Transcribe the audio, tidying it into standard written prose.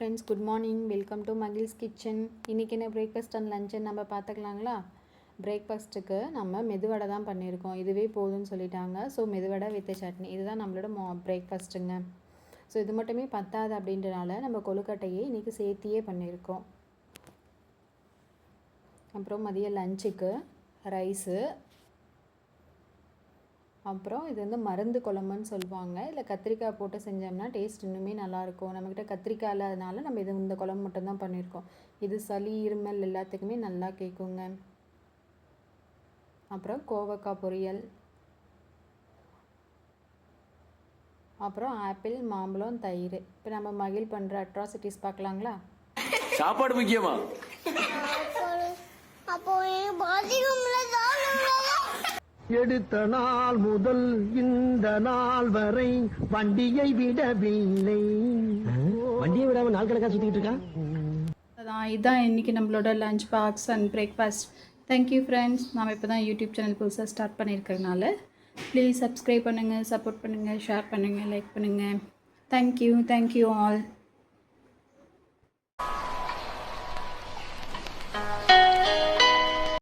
Friends, good morning. Welcome to Magizh's kitchen. இன்றைக்கி என்ன breakfast and லஞ்சுன்னு நம்ம பார்த்துக்கலாங்களா? பிரேக்ஃபாஸ்ட்டுக்கு நம்ம மெதுவடை தான் பண்ணியிருக்கோம். இதுவே போதும்னு சொல்லிட்டாங்க. ஸோ மெதுவடை வித் சட்னி இதுதான் நம்மளோட பிரேக்ஃபாஸ்ட்டுங்க. ஸோ இது மட்டுமே பத்தாது அப்படின்றனால நம்ம கொழுக்கட்டையே இன்றைக்கி சேர்த்தியே பண்ணியிருக்கோம். அப்புறம் மதியம் லஞ்சுக்கு ரைஸு, அப்புறம் இது வந்து மருந்து குழம்புன்னு சொல்லுவாங்க. இல்லை கத்திரிக்காய் போட்டு செஞ்சோம்னா டேஸ்ட் இன்னுமே நல்லாயிருக்கும். நம்மக்கிட்ட கத்திரிக்காய் இல்லாதனால நம்ம இந்த குழம்பு மட்டும்தான் பண்ணியிருக்கோம். இது சளி இருமல் எல்லாத்துக்குமே நல்லா கேட்குங்க. அப்புறம் கோவக்காய் பொரியல், அப்புறம் ஆப்பிள், மாம்பழம், தயிர். இப்போ நம்ம மகிழ் பண்ணுற அட்ராசிட்டிஸ் பார்க்கலாங்களா? சாப்பாடு முக்கியமா? எடுத்த நாள் முதல் இந்த நாள் வரை வண்டியை விடவில்லை. வண்டியை விடாம நாள் கணக்காக சுத்திட்டு இருக்கான். இதுதான் இன்றைக்கி நம்மளோட lunch box and breakfast. Thank you friends. நாம் இப்போ தான் யூடியூப் சேனல் புதுசாக ஸ்டார்ட் பண்ணியிருக்கிறதுனால ப்ளீஸ் சப்ஸ்கிரைப் பண்ணுங்கள், சப்போர்ட் பண்ணுங்கள், ஷேர் பண்ணுங்கள், லைக் பண்ணுங்கள். Thank you all.